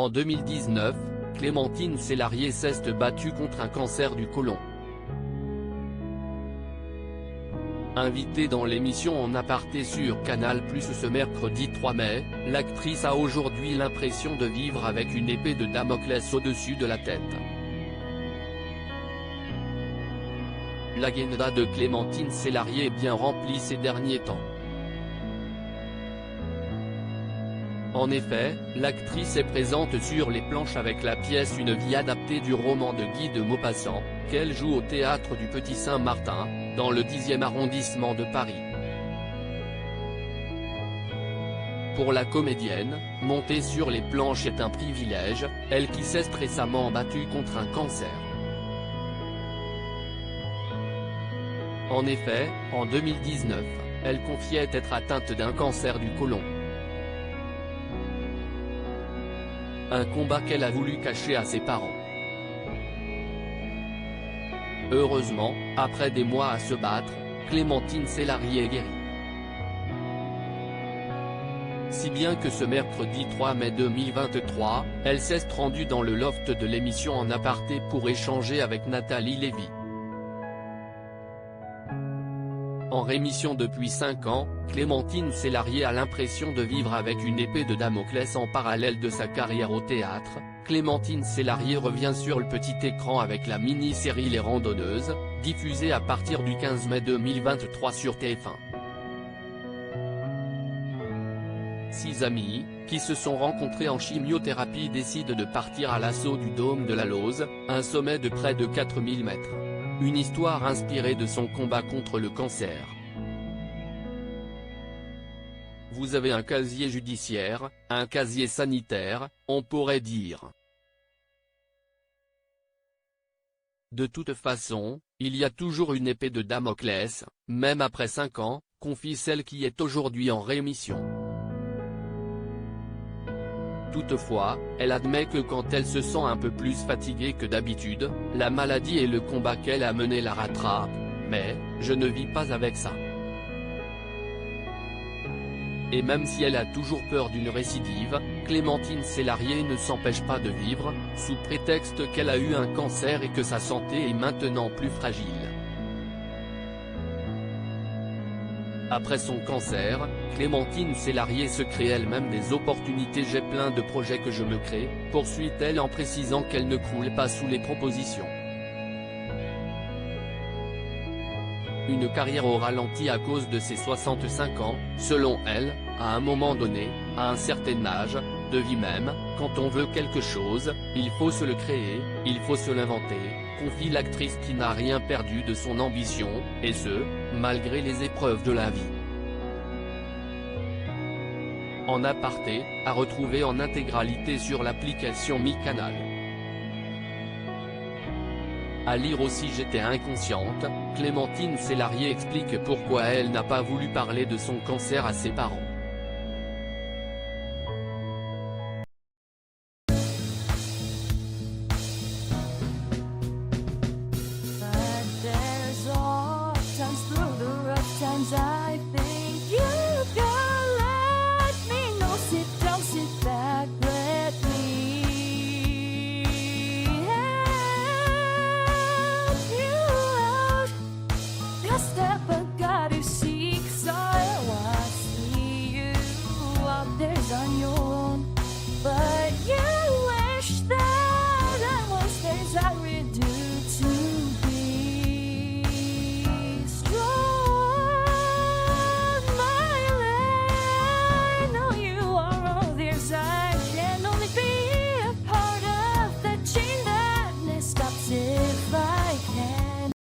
En 2019, Clémentine Célarié s'est battue contre un cancer du côlon. Invitée dans l'émission En aparté sur Canal+ ce mercredi 3 mai, l'actrice a aujourd'hui l'impression de vivre avec une épée de Damoclès au-dessus de la tête. L'agenda de Clémentine Célarié est bien remplie ces derniers temps. En effet, l'actrice est présente sur les planches avec la pièce Une vie adaptée du roman de Guy de Maupassant, qu'elle joue au théâtre du Petit Saint-Martin, dans le 10e arrondissement de Paris. Pour la comédienne, monter sur les planches est un privilège, elle qui s'est récemment battue contre un cancer. En effet, en 2019, elle confiait être atteinte d'un cancer du côlon. Un combat qu'elle a voulu cacher à ses parents. Heureusement, après des mois à se battre, Clémentine Célarié est guérie. Si bien que ce mercredi 3 mai 2023, elle s'est rendue dans le loft de l'émission En aparté pour échanger avec Nathalie Lévy. En rémission depuis 5 ans, Clémentine Célarié a l'impression de vivre avec une épée de Damoclès en parallèle de sa carrière au théâtre. Clémentine Célarié revient sur le petit écran avec la mini-série Les Randonneuses, diffusée à partir du 15 mai 2023 sur TF1. 6 amis, qui se sont rencontrés en chimiothérapie décident de partir à l'assaut du dôme de la Lose, un sommet de près de 4000 mètres. Une histoire inspirée de son combat contre le cancer. Vous avez un casier judiciaire, un casier sanitaire, on pourrait dire. De toute façon, il y a toujours une épée de Damoclès, même après 5 ans, confie celle qui est aujourd'hui en rémission. Toutefois, elle admet que quand elle se sent un peu plus fatiguée que d'habitude, la maladie et le combat qu'elle a mené la rattrapent, mais « je ne vis pas avec ça ». Et même si elle a toujours peur d'une récidive, Clémentine Célarié ne s'empêche pas de vivre, sous prétexte qu'elle a eu un cancer et que sa santé est maintenant plus fragile. Après son cancer, Clémentine Célarié se crée elle-même des opportunités. J'ai plein de projets que je me crée, poursuit-elle en précisant qu'elle ne croule pas sous les propositions. Une carrière au ralenti à cause de ses 65 ans, selon elle, à un moment donné, à un certain âge, de vie même, quand on veut quelque chose, il faut se le créer, il faut se l'inventer, confie l'actrice qui n'a rien perdu de son ambition, et ce, malgré les épreuves de la vie. En aparté, à retrouver en intégralité sur l'application MyCanal. À lire aussi J'étais inconsciente, Clémentine Célarié explique pourquoi elle n'a pas voulu parler de son cancer à ses parents. Step